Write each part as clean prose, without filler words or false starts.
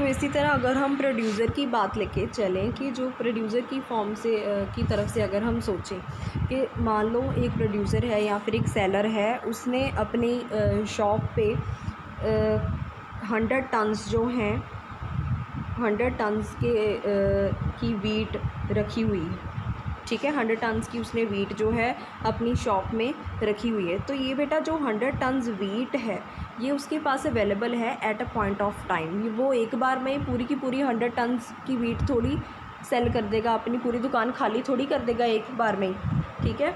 इसी तरह अगर हम प्रोड्यूसर की बात लेके चलें कि जो प्रोड्यूसर की फॉर्म से की तरफ से अगर हम सोचें कि मान लो एक प्रोड्यूसर है या फिर एक सेलर है, उसने अपनी शॉप पे 100 टन्स जो हैं 100 टन्स की वीट रखी हुई है, ठीक है। 100 टन्स की उसने वीट जो है अपनी शॉप में रखी हुई है। तो ये बेटा जो 100 टन्स वीट है ये उसके पास अवेलेबल है at a point of time. वो एक बार में पूरी की पूरी 100 टन्स की वीट थोड़ी सेल कर देगा, अपनी पूरी दुकान खाली थोड़ी कर देगा एक बार में, ठीक है।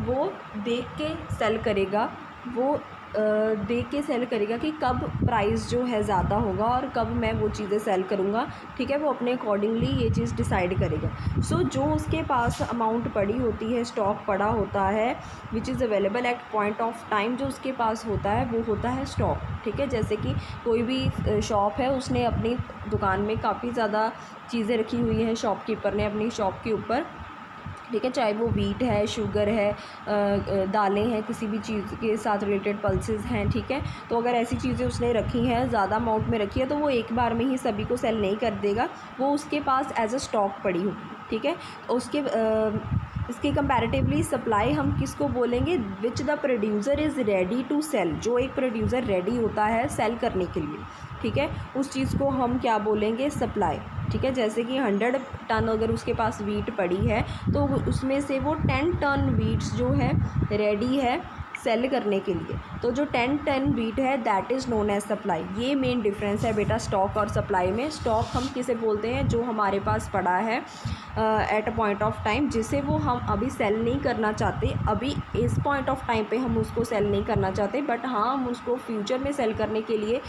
वो देख के सेल करेगा, वो देख के सेल करेगा कि कब प्राइस जो है ज़्यादा होगा और कब मैं वो चीज़ें सेल करूँगा, ठीक है। वो अपने अकॉर्डिंगली ये चीज़ डिसाइड करेगा। सो जो उसके पास अमाउंट पड़ी होती है, स्टॉक पड़ा होता है which is available at point of time, जो उसके पास होता है वो होता है स्टॉक, ठीक है। जैसे कि कोई भी शॉप है, उसने अपनी दुकान में काफ़ी ज़्यादा चीज़ें रखी हुई हैं, शॉपकीपर ने अपनी शॉप के ऊपर, ठीक है। चाहे वो वीट है, शुगर है, दालें हैं, किसी भी चीज़ के साथ रिलेटेड पल्सेस हैं, ठीक है। तो अगर ऐसी चीज़ें उसने रखी हैं, ज़्यादा अमाउंट में रखी है, तो वो एक बार में ही सभी को सेल नहीं कर देगा, वो उसके पास एज अ स्टॉक पड़ी होगी, ठीक है। उसके इसके कंपैरेटिवली सप्लाई हम किसको बोलेंगे, which the producer is ready to sell, जो एक प्रोड्यूसर रेडी होता है सेल करने के लिए, ठीक है, उस चीज़ को हम क्या बोलेंगे, सप्लाई, ठीक है। जैसे कि 100 टन अगर उसके पास वीट पड़ी है तो उसमें से वो 10 टन वीट्स जो है रेडी है सेल करने के लिए, तो जो 10 टन वीट है that is known as supply. ये मेन डिफरेंस है बेटा स्टॉक और सप्लाई में। स्टॉक हम किसे बोलते हैं, जो हमारे पास पड़ा है at a point of time, जिसे वो हम अभी सेल नहीं करना चाहते, अभी इस पॉइंट ऑफ टाइम पे हम उसको सेल नहीं करना चाहते, बट हाँ हम उसको फ्यूचर में सेल करने के लिए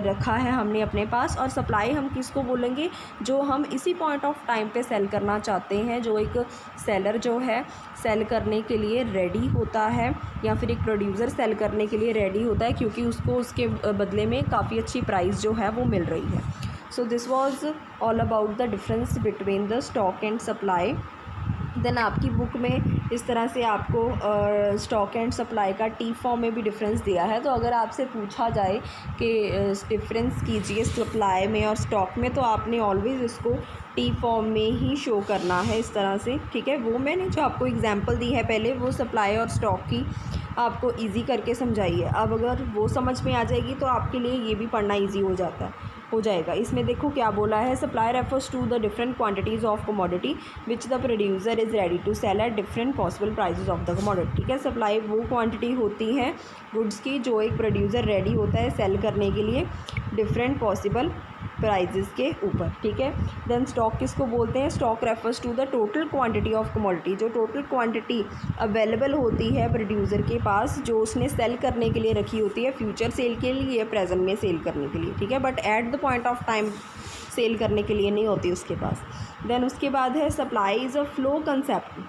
रखा है हमने अपने पास। और सप्लाई हम किसको बोलेंगे, जो हम इसी पॉइंट ऑफ टाइम पे सेल करना चाहते हैं, जो एक सेलर जो है सेल करने के लिए रेडी होता है या फिर एक प्रोड्यूसर सेल करने के लिए रेडी होता है, क्योंकि उसको उसके बदले में काफ़ी अच्छी प्राइस जो है वो मिल रही है। So this was all about the difference between the stock and supply. Then आपकी बुक में इस तरह से आपको स्टॉक एंड सप्लाई का टी फॉर्म में भी डिफरेंस दिया है। तो अगर आपसे पूछा जाए कि डिफरेंस कीजिए सप्लाई में और स्टॉक में, तो आपने ऑलवेज़ इसको टी फॉर्म में ही शो करना है इस तरह से, ठीक है। वो मैंने जो आपको एग्जांपल दी है पहले, वो सप्लाई और स्टॉक की आपको इजी करके समझाई है। अब अगर वो समझ में आ जाएगी तो आपके लिए ये भी पढ़ना इजी हो जाएगा। इसमें देखो क्या बोला है, supply refers to the different quantities of commodity which the producer is ready to sell at different possible prices of the commodity, ठीक है। सप्लाई वो क्वांटिटी होती है गुड्स की जो एक प्रोड्यूसर रेडी होता है सेल करने के लिए डिफरेंट पॉसिबल प्राइजेस के ऊपर, ठीक है। देन स्टॉक किसको बोलते हैं, stock refers to the total quantity of commodity, जो टोटल क्वांटिटी अवेलेबल होती है प्रोड्यूसर के पास, जो उसने सेल करने के लिए रखी होती है फ्यूचर सेल के लिए या प्रेजेंट में सेल करने के लिए, ठीक है। But at the point of time sell करने के लिए नहीं होती उसके पास। देन उसके बाद है supply is a flow concept,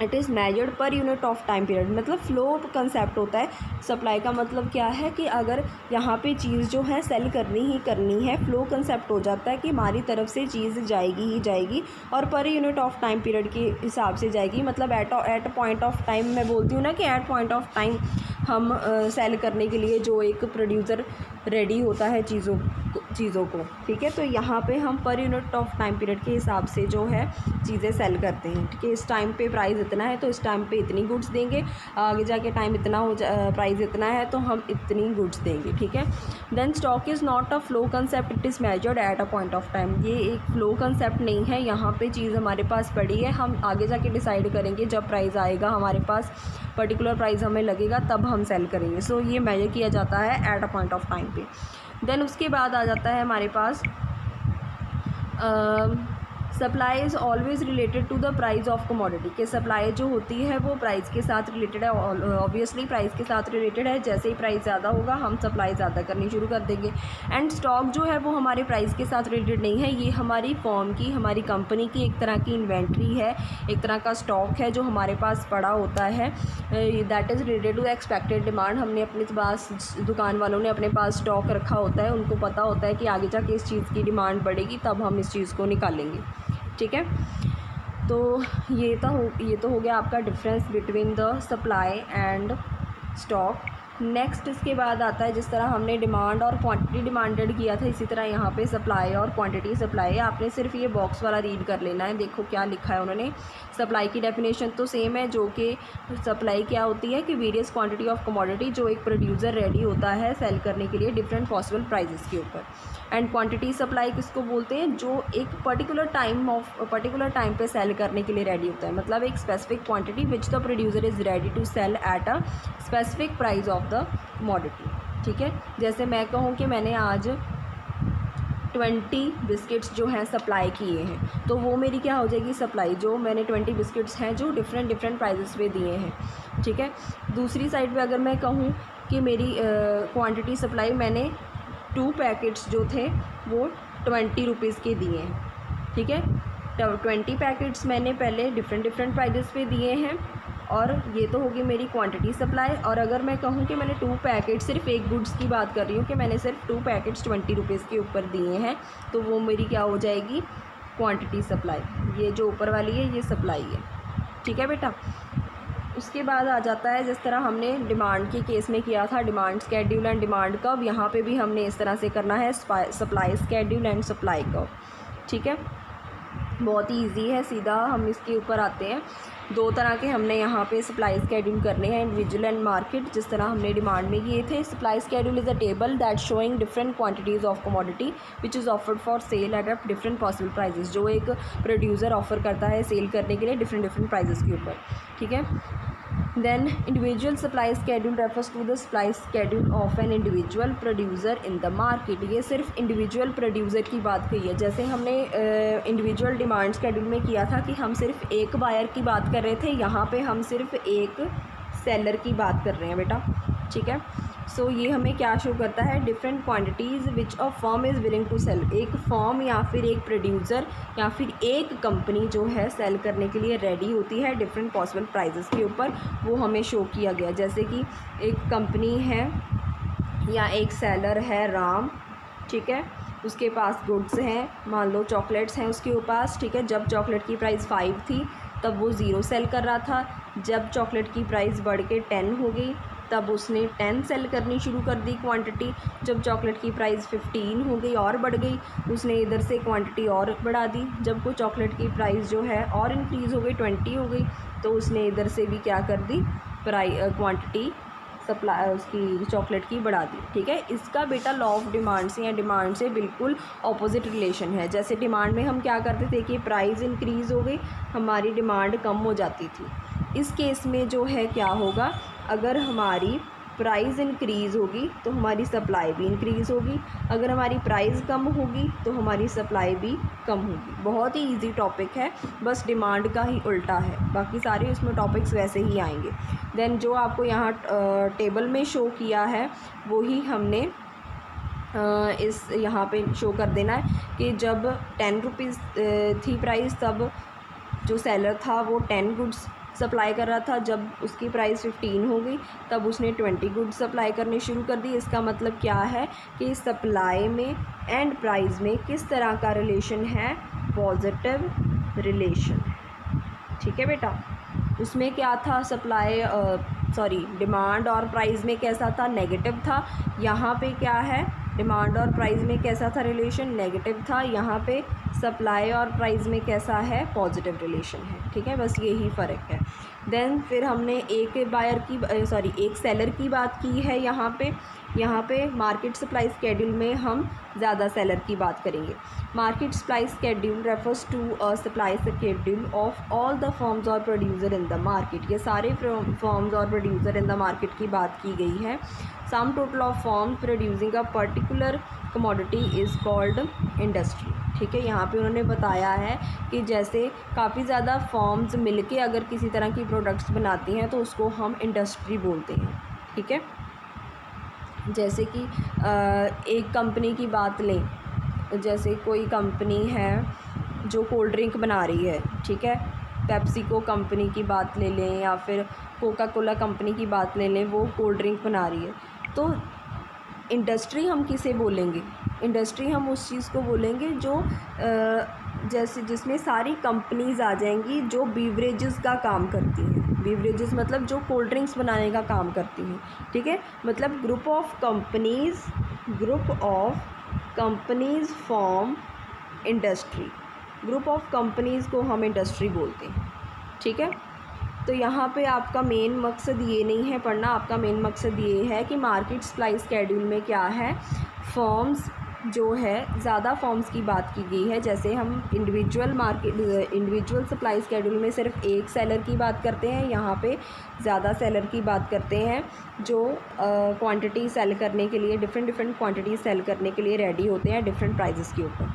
it is measured per unit of time period, मतलब फ्लो कंसेप्ट होता है। सप्लाई का मतलब क्या है कि अगर यहाँ पे चीज़ जो है सेल करनी है, फ्लो कंसेप्ट हो जाता है कि हमारी तरफ से चीज़ जाएगी ही जाएगी और per unit of time period के हिसाब से जाएगी। मतलब एट पॉइंट ऑफ टाइम, मैं बोलती हूँ ना कि एट पॉइंट ऑफ टाइम हम सेल करने के लिए जो एक प्रोड्यूसर रेडी होता है चीज़ों को, ठीक है। तो यहाँ पे हम per unit of time period के हिसाब से जो है चीज़ें सेल करते हैं, ठीक है। इस टाइम पे प्राइस इतना है तो इस टाइम पे इतनी गुड्स देंगे, आगे जाके टाइम इतना प्राइस इतना है तो हम इतनी गुड्स देंगे, ठीक है। Then stock is not a flow concept, it is measured at a point of time. ये एक फ्लो कंसेप्ट नहीं है, यहाँ पे चीज़ हमारे पास पड़ी है, हम आगे जाके डिसाइड करेंगे जब प्राइस आएगा हमारे पास, पर्टिकुलर प्राइस हमें लगेगा तब हम सेल करेंगे। सो ये मेजर किया जाता है at a point of time पे। देन उसके बाद आ जाता है हमारे पास supply is always related to the price of commodity, के सप्लाई जो होती है वो प्राइस के साथ रिलेटेड है, ऑब्वियसली प्राइस के साथ रिलेटेड है। जैसे ही प्राइस ज़्यादा होगा हम सप्लाई ज़्यादा करनी शुरू कर देंगे। एंड स्टॉक जो है वो हमारे प्राइस के साथ रिलेटेड नहीं है, ये हमारी फॉर्म की, हमारी कंपनी की एक तरह की इन्वेंट्री है, एक तरह का स्टॉक है जो हमारे पास पड़ा होता है, that is related to expected demand. हमने अपने पास, दुकान वालों ने अपने पास स्टॉक रखा होता है, उनको पता होता है कि आगे जाके इस चीज़ की डिमांड बढ़ेगी तब हम इस चीज़ को निकालेंगे, ठीक है। तो ये तो हो गया आपका difference between the supply and stock. Next इसके बाद आता है, जिस तरह हमने डिमांड और क्वांटिटी डिमांडेड किया था, इसी तरह यहाँ पे सप्लाई और क्वांटिटी सप्लाई। आपने सिर्फ ये बॉक्स वाला रीड कर लेना है। देखो क्या लिखा है उन्होंने। सप्लाई की डेफिनेशन तो सेम है, जो कि सप्लाई क्या होती है कि वेरियस क्वांटिटी ऑफ कमोडिटी जो एक प्रोड्यूसर रेडी होता है सेल करने के लिए डिफरेंट पॉसिबल प्राइजेस के ऊपर। एंड क्वांटिटी सप्लाई किसको बोलते हैं, जो एक पर्टिकुलर टाइम पे सेल करने के लिए रेडी होता है, मतलब एक specific quantity which the producer is ready to sell at a specific price of the commodity. ठीक है, जैसे मैं कहूँ कि मैंने आज 20 बिस्किट्स जो हैं सप्लाई किए हैं, तो वो मेरी क्या हो जाएगी सप्लाई। जो मैंने 20 बिस्किट्स हैं जो डिफरेंट प्राइजेस पे दिए हैं। ठीक है, दूसरी साइड पे अगर मैं कहूँ कि मेरी क्वांटिटी सप्लाई, मैंने 2 पैकेट्स जो थे वो 20 रुपीज़ के दिए हैं। ठीक है, 20 पैकेट्स मैंने पहले डिफरेंट प्राइजेस पे दिए हैं, और ये तो होगी मेरी क्वांटिटी सप्लाई। और अगर मैं कहूँ कि मैंने 2 पैकेट, सिर्फ एक गुड्स की बात कर रही हूँ कि मैंने सिर्फ 2 पैकेट्स 20 रुपीज़ के ऊपर दिए हैं, तो वो मेरी क्या हो जाएगी क्वांटिटी सप्लाई। ये जो ऊपर वाली है ये सप्लाई है। ठीक है बेटा, उसके बाद आ जाता है, जिस तरह हमने डिमांड के केस में किया था, demand schedule and demand curve, यहाँ पे भी हमने इस तरह से करना है, supply schedule and supply curve. ठीक है, बहुत ही ईजी है, सीधा हम इसके ऊपर आते हैं। 2 तरह के हमने यहाँ पे सप्लाई स्केड्यूल करने हैं, इंडिविजुअल एंड मार्केट, जिस तरह हमने डिमांड में किए थे। Supply schedule is a table that showing different quantities of commodity which is offered for sale at a different possible prices, जो एक प्रोड्यूसर ऑफर करता है सेल करने के लिए डिफरेंट प्राइजेस के ऊपर। ठीक है, then individual supply schedule refers to the supply schedule of an individual producer in the market. ये सिर्फ इंडिविजुअल प्रोड्यूसर की बात कही है। जैसे हमने इंडिविजुअल डिमांड स्केड्यूल में किया था कि हम सिर्फ एक बायर की बात कर रहे थे, यहाँ पे हम सिर्फ एक सेलर की बात कर रहे हैं बेटा। ठीक है, सो ये हमें क्या शो करता है, different quantities which a firm is willing to sell. एक फर्म या फिर एक प्रोड्यूसर या फिर एक कंपनी जो है सेल करने के लिए रेडी होती है डिफरेंट पॉसिबल प्राइजेस के ऊपर, वो हमें शो किया गया। जैसे कि एक कंपनी है या एक सेलर है राम, ठीक है, उसके पास गुड्स हैं, मान लो चॉकलेट्स हैं उसके पास। ठीक है, जब चॉकलेट की प्राइस 5 थी तब वो 0 सेल कर रहा था। जब चॉकलेट की प्राइस बढ़ के 10 हो गई तब उसने 10 सेल करनी शुरू कर दी क्वांटिटी। जब चॉकलेट की प्राइस 15 हो गई और बढ़ गई, उसने इधर से क्वांटिटी और बढ़ा दी। जब कोई चॉकलेट की प्राइस जो है और इंक्रीज़ हो गई, 20 हो गई, तो उसने इधर से भी क्या कर दी, क्वांटिटी सप्लाई उसकी चॉकलेट की बढ़ा दी। ठीक है, इसका बेटा लॉ ऑफ डिमांड से या डिमांड से बिल्कुल ऑपोजिट रिलेशन है। जैसे डिमांड में हम क्या करते थे कि प्राइस इंक्रीज़ हो गई, हमारी डिमांड कम हो जाती थी। इस केस में जो है क्या होगा, अगर हमारी प्राइस इंक्रीज़ होगी तो हमारी सप्लाई भी इंक्रीज़ होगी, अगर हमारी प्राइस कम होगी तो हमारी सप्लाई भी कम होगी। बहुत ही इजी टॉपिक है, बस डिमांड का ही उल्टा है, बाकी सारे इसमें टॉपिक्स वैसे ही आएंगे। देन जो आपको यहाँ टेबल में शो किया है वही हमने इस यहाँ पे शो कर देना है कि जब 10 रुपीज़ थी प्राइस, तब जो सेलर था वो 10 गुड्स सप्लाई कर रहा था। जब उसकी प्राइस 15 हो गई तब उसने 20 गुड्स सप्लाई करने शुरू कर दी। इसका मतलब क्या है कि सप्लाई में एंड प्राइस में किस तरह का रिलेशन है, पॉजिटिव रिलेशन। ठीक है बेटा, उसमें क्या था, डिमांड और प्राइस में कैसा था, नेगेटिव था। यहाँ पे क्या है, डिमांड और प्राइस में कैसा था रिलेशन, नेगेटिव था। यहाँ पे सप्लाई और प्राइस में कैसा है, पॉजिटिव रिलेशन है। ठीक है, बस यही फ़र्क है। देन फिर हमने एक सेलर की बात की है। यहाँ पे मार्केट सप्लाई स्केड्यूल में हम ज़्यादा सेलर की बात करेंगे। Market supply schedule refers to a supply schedule of all the firms और प्रोड्यूसर इन द मार्केट। ये सारे फर्म्स और प्रोड्यूसर इन द मार्केट की बात की गई है। Sum total of firms producing a particular commodity is called industry. ठीक है, यहाँ पे उन्होंने बताया है कि जैसे काफ़ी ज़्यादा फर्म्स मिलके अगर किसी तरह की प्रोडक्ट्स बनाती हैं तो उसको हम इंडस्ट्री बोलते हैं। ठीक है, जैसे कि एक कंपनी की बात लें, जैसे कोई कंपनी है जो कोल्ड ड्रिंक बना रही है, ठीक है, पेप्सिको कंपनी की बात ले लें या फिर कोका कोला कंपनी की बात ले लें, वो कोल्ड ड्रिंक बना रही है, तो इंडस्ट्री हम किसे बोलेंगे, इंडस्ट्री हम उस चीज़ को बोलेंगे जो जैसे जिसमें सारी कंपनीज़ आ जाएंगी जो बीवरेजेस का काम करती हैं। बेवरेजेस मतलब जो कोल्ड ड्रिंक्स बनाने का काम करती हैं, ठीक है। मतलब group of companies form industry. Group of companies को हम इंडस्ट्री बोलते हैं, ठीक है। तो यहाँ पे आपका मेन मकसद ये नहीं है पढ़ना, आपका मेन मकसद ये है कि मार्केट सप्लाई स्केड्यूल में क्या है, फॉर्म्स जो है ज़्यादा फॉर्म्स की बात की गई है। जैसे हम इंडिविजुअल सप्लाई स्केड्यूल में सिर्फ एक सेलर की बात करते हैं, यहाँ पे ज़्यादा सेलर की बात करते हैं जो क्वांटिटी सेल करने के लिए डिफरेंट क्वांटिटी सेल करने के लिए रेडी होते हैं डिफरेंट प्राइजेस के ऊपर,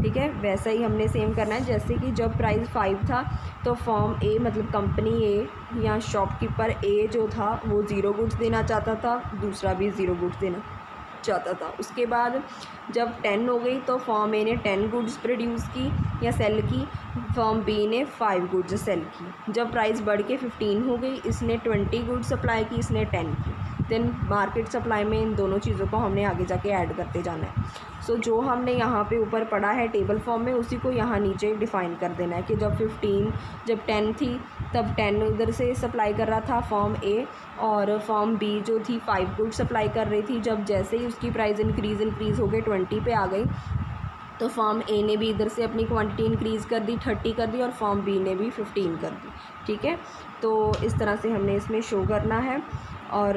ठीक है। वैसा ही हमने सेम करना है। जैसे कि जब प्राइस 5 था तो फॉर्म ए मतलब कंपनी ए या शॉपकीपर ए जो था वो 0 गुड्स देना चाहता था, दूसरा भी 0 गुड्स देना चाहता था। उसके बाद जब 10 हो गई तो फॉर्म ए ने 10 गुड्स प्रोड्यूस की या सेल की, फॉर्म बी ने 5 गुड्स सेल की। जब प्राइस बढ़ के 15 हो गई, इसने 20 गुड्स सप्लाई की, इसने 10 की। देन मार्केट सप्लाई में इन दोनों चीज़ों को हमने आगे जाके ऐड करते जाना है। सो जो हमने यहाँ पे ऊपर पढ़ा है टेबल फॉर्म में, उसी को यहाँ नीचे डिफ़ाइन कर देना है कि जब 10 थी तब 10 उधर से सप्लाई कर रहा था फॉर्म ए, और फॉर्म बी जो थी 5 गुड सप्लाई कर रही थी। जब जैसे ही उसकी प्राइस इंक्रीज़ हो गई 20 पे आ गई, तो फॉर्म ए ने भी इधर से अपनी क्वांटिटी इंक्रीज़ कर दी, 30 कर दी, और फॉर्म बी ने भी 15 कर दी, ठीक है। तो इस तरह से हमने इसमें शो करना है। और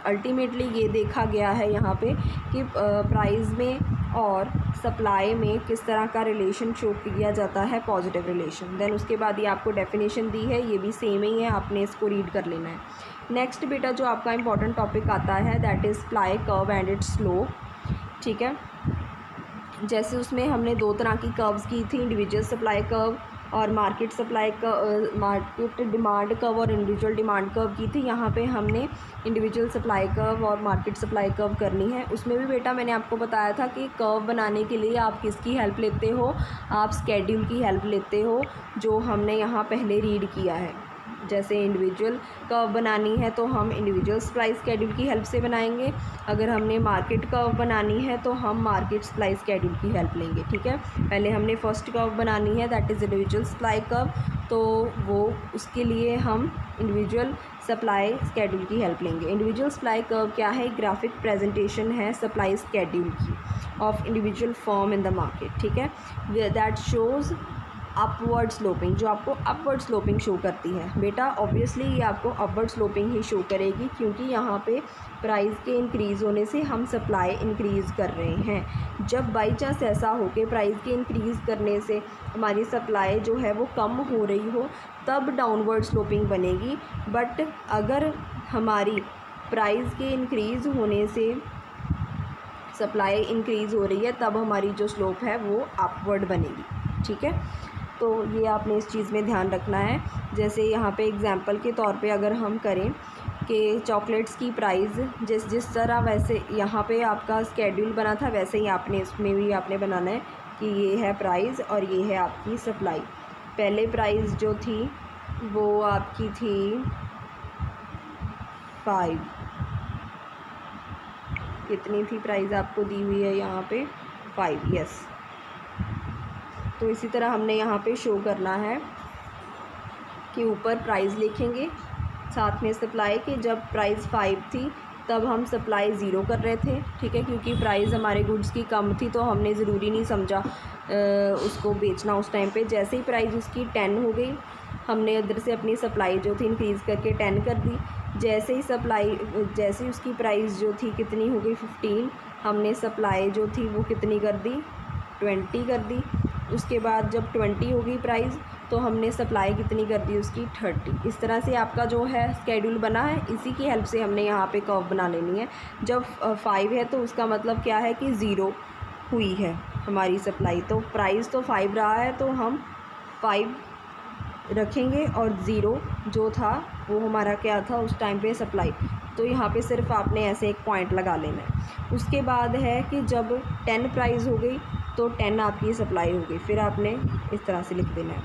अल्टीमेटली ये देखा गया है यहाँ पे कि प्राइस में और सप्लाई में किस तरह का रिलेशन शो किया जाता है, पॉजिटिव रिलेशन। देन उसके बाद ये आपको डेफिनेशन दी है, ये भी सेम ही है, आपने इसको रीड कर लेना है। नेक्स्ट बेटा जो आपका इम्पॉर्टेंट टॉपिक आता है that is supply curve and it's slope, ठीक है। जैसे उसमें हमने 2 तरह की कर्व्स की थी, इंडिविजुअल सप्लाई कर्व और मार्केट डिमांड कर्व और इंडिविजुअल डिमांड कर्व की थी। यहाँ पे हमने इंडिविजुअल सप्लाई कर्व और मार्केट सप्लाई कर्व करनी है। उसमें भी बेटा मैंने आपको बताया था कि कर्व बनाने के लिए आप किसकी हेल्प लेते हो, आप स्केड्यूल की हेल्प लेते हो, जो हमने यहाँ पहले रीड किया है। जैसे इंडिविजुअल कर्व बनानी है तो हम इंडिविजुअल सप्लाई स्केड्यूल की हेल्प से बनाएंगे, अगर हमने मार्केट कर्व बनानी है तो हम मार्केट सप्लाई स्केड्यूल की हेल्प लेंगे, ठीक है। पहले हमने फर्स्ट कर्व बनानी है that is individual supply curve, तो वो उसके लिए हम इंडिविजुअल सप्लाई स्केड्यूल की हेल्प लेंगे। इंडिविजुअल सप्लाई कर्व क्या है, ग्राफिक प्रेजेंटेशन है सप्लाई स्केड्यूल की of individual form in the market, ठीक है। दैट शोज़ अपवर्ड स्लोपिंग, जो आपको अपवर्ड स्लोपिंग शो करती है। बेटा ऑब्वियसली ये आपको अपवर्ड स्लोपिंग ही शो करेगी, क्योंकि यहाँ पे प्राइस के इंक्रीज़ होने से हम सप्लाई इंक्रीज़ कर रहे हैं। जब बाई चांस ऐसा हो कि प्राइस के इंक्रीज़ करने से हमारी सप्लाई जो है वो कम हो रही हो, तब डाउनवर्ड स्लोपिंग बनेगी। बट अगर हमारी प्राइस के इंक्रीज़ होने से सप्लाई इंक्रीज़ हो रही है, तब हमारी जो स्लोप है वो अपवर्ड बनेगी, ठीक है। तो ये आपने इस चीज़ में ध्यान रखना है। जैसे यहाँ पे एग्जांपल के तौर पे अगर हम करें कि चॉकलेट्स की प्राइस जिस तरह वैसे यहाँ पे आपका स्केड्यूल बना था, वैसे ही आपने इसमें भी आपने बनाना है कि ये है प्राइस और ये है आपकी सप्लाई। पहले प्राइस जो थी वो आपकी थी 5, कितनी थी प्राइस आपको दी हुई है यहाँ पे 5, यस। तो इसी तरह हमने यहाँ पे शो करना है कि ऊपर प्राइस लिखेंगे, साथ में सप्लाई के। जब प्राइस 5 थी तब हम सप्लाई 0 कर रहे थे, ठीक है, क्योंकि प्राइस हमारे गुड्स की कम थी तो हमने ज़रूरी नहीं समझा उसको बेचना उस टाइम पे। जैसे ही प्राइस उसकी 10 हो गई, हमने इधर से अपनी सप्लाई जो थी इंक्रीज़ करके 10 कर दी। जैसे ही उसकी प्राइस जो थी कितनी हो गई 15, हमने सप्लाई जो थी वो कितनी कर दी 20 कर दी। उसके बाद जब 20 हो गई प्राइस तो हमने सप्लाई कितनी कर दी उसकी 30। इस तरह से आपका जो है स्केड्यूल बना है, इसी की हेल्प से हमने यहाँ पे कर्व बना लेनी है। जब 5 है तो उसका मतलब क्या है कि 0 हुई है हमारी सप्लाई। तो प्राइस तो 5 रहा है तो हम 5 रखेंगे और 0 जो था वो हमारा क्या था उस टाइम पे सप्लाई। तो यहाँ पे सिर्फ आपने ऐसे एक पॉइंट लगा लेना है। उसके बाद है कि जब 10 प्राइस हो गई तो 10 आपकी सप्लाई हो गई, फिर आपने इस तरह से लिख देना है।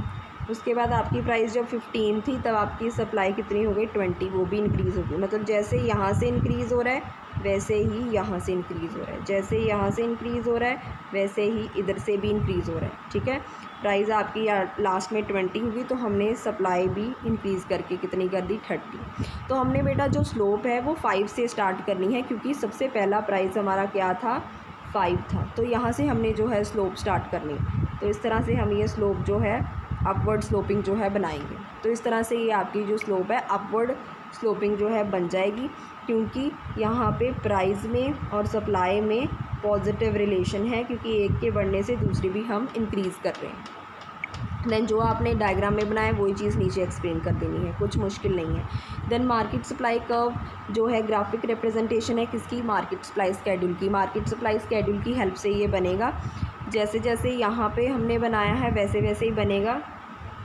उसके बाद आपकी प्राइस जब 15 थी तब आपकी सप्लाई कितनी हो गई 20, वो भी इंक्रीज़ हो गई। मतलब जैसे यहाँ से इंक्रीज़ हो रहा है वैसे ही यहाँ से इंक्रीज़ हो रहा है, जैसे यहाँ से इंक्रीज़ हो रहा है वैसे ही इधर से भी इंक्रीज़ हो रहा है। ठीक है, प्राइस आपकी लास्ट में 20 हुई तो हमने सप्लाई भी इंक्रीज़ करके कितनी कर दी 30। तो हमने बेटा जो स्लोप है वो 5 से स्टार्ट करनी है, क्योंकि सबसे पहला प्राइस हमारा क्या था 5 था। तो यहाँ से हमने जो है स्लोप स्टार्ट करनी। तो इस तरह से हम ये स्लोप जो है अपवर्ड स्लोपिंग जो है बनाएंगे। तो इस तरह से ये आपकी जो स्लोप है अपवर्ड स्लोपिंग जो है बन जाएगी, क्योंकि यहाँ पे प्राइस में और सप्लाई में पॉजिटिव रिलेशन है, क्योंकि एक के बढ़ने से दूसरी भी हम इंक्रीज़ कर रहे हैं। देन जो आपने डायग्राम में बनाया वही चीज़ नीचे एक्सप्लेन कर देनी है, कुछ मुश्किल नहीं है। देन मार्केट सप्लाई कर्व जो है ग्राफिक रिप्रेजेंटेशन है किसकी, मार्केट सप्लाई स्केड्यूल की। मार्केट सप्लाई स्केड्यूल की हेल्प से ये बनेगा, जैसे जैसे यहाँ पे हमने बनाया है वैसे वैसे ही बनेगा,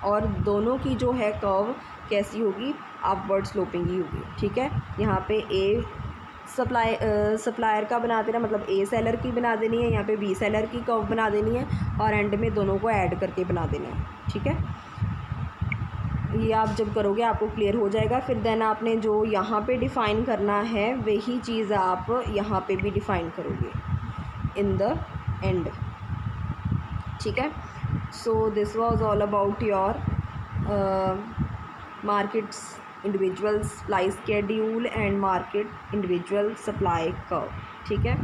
और दोनों की जो है कर्व कैसी होगी, अपवर्ड स्लोपिंग ही होगी। ठीक है, यहाँ पे ए सप्लायर का बना देना, मतलब ए सेलर की बना देनी है, यहाँ पे बी सेलर की कर्व बना देनी है, और एंड में दोनों को ऐड करके बना देना है। ठीक है, ये आप जब करोगे आपको क्लियर हो जाएगा। फिर देन आपने जो यहाँ पे डिफ़ाइन करना है वही चीज़ आप यहाँ पे भी डिफ़ाइन करोगे इन द एंड। ठीक है, so this was all about your markets individual supply schedule and market individual supply curve. ठीक है,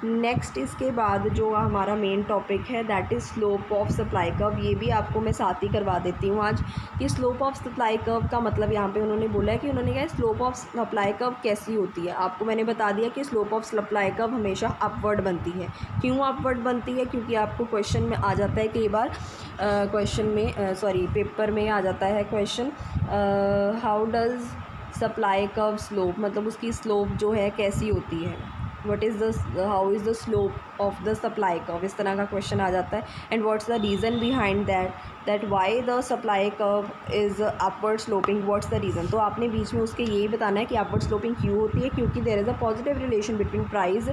नेक्स्ट इसके बाद जो हमारा मेन टॉपिक है that is slope of supply curve. ये भी आपको मैं साथ ही करवा देती हूँ आज कि स्लोप ऑफ सप्लाई कर्व का मतलब यहाँ पे उन्होंने बोला है कि उन्होंने कहा स्लोप ऑफ सप्लाई कर्व कैसी होती है। आपको मैंने बता दिया कि स्लोप ऑफ सप्लाई कर्व हमेशा अपवर्ड बनती है। क्यों अपवर्ड बनती है, क्योंकि आपको क्वेश्चन में आ जाता है कई बार, क्वेश्चन में पेपर में आ जाता है question, how does supply curve slope, मतलब उसकी स्लोप जो है कैसी होती है, what is the how is the slope of the supply curve, इस तरह का क्वेश्चन आ जाता है। And what's the reason behind that why the supply curve is upward sloping, what's the reason. तो आपने बीच में उसके यही बताना है कि अपवर्ड स्लोपिंग क्यों होती है, क्योंकि there is a positive relation between price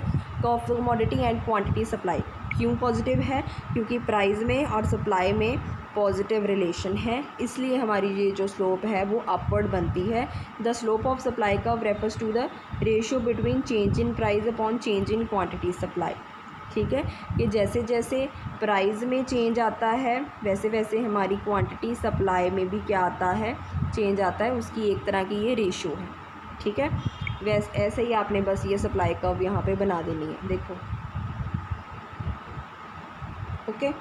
of commodity and quantity supply. क्यों पॉजिटिव है, क्योंकि प्राइस में और सप्लाई में पॉजिटिव रिलेशन है, इसलिए हमारी ये जो स्लोप है वो अपवर्ड बनती है। The slope of supply curve refers to the ratio between change in price upon change in quantity supply. ठीक है, कि जैसे जैसे प्राइस में चेंज आता है वैसे वैसे हमारी क्वांटिटी सप्लाई में भी क्या आता है, चेंज आता है, उसकी एक तरह की ये रेशियो है। ठीक है, वैसे ऐसे ही आपने बस ये सप्लाई कर्व यहाँ पे बना देनी है, देखो। ओके,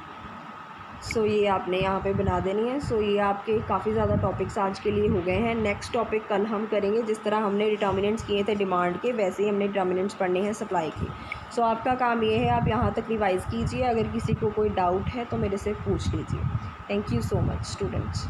सो ये आपने यहाँ पे बना देनी है। सो ये आपके काफ़ी ज़्यादा टॉपिक्स आज के लिए हो गए हैं। नेक्स्ट टॉपिक कल हम करेंगे, जिस तरह हमने डिटर्मिनेंट्स किए थे डिमांड के, वैसे ही हमने डिटर्मिनेंट्स पढ़ने हैं सप्लाई के। सो आपका काम ये है, आप यहाँ तक रिवाइज़ कीजिए, अगर किसी को कोई डाउट है तो मेरे से पूछ लीजिए। Thank you so much students.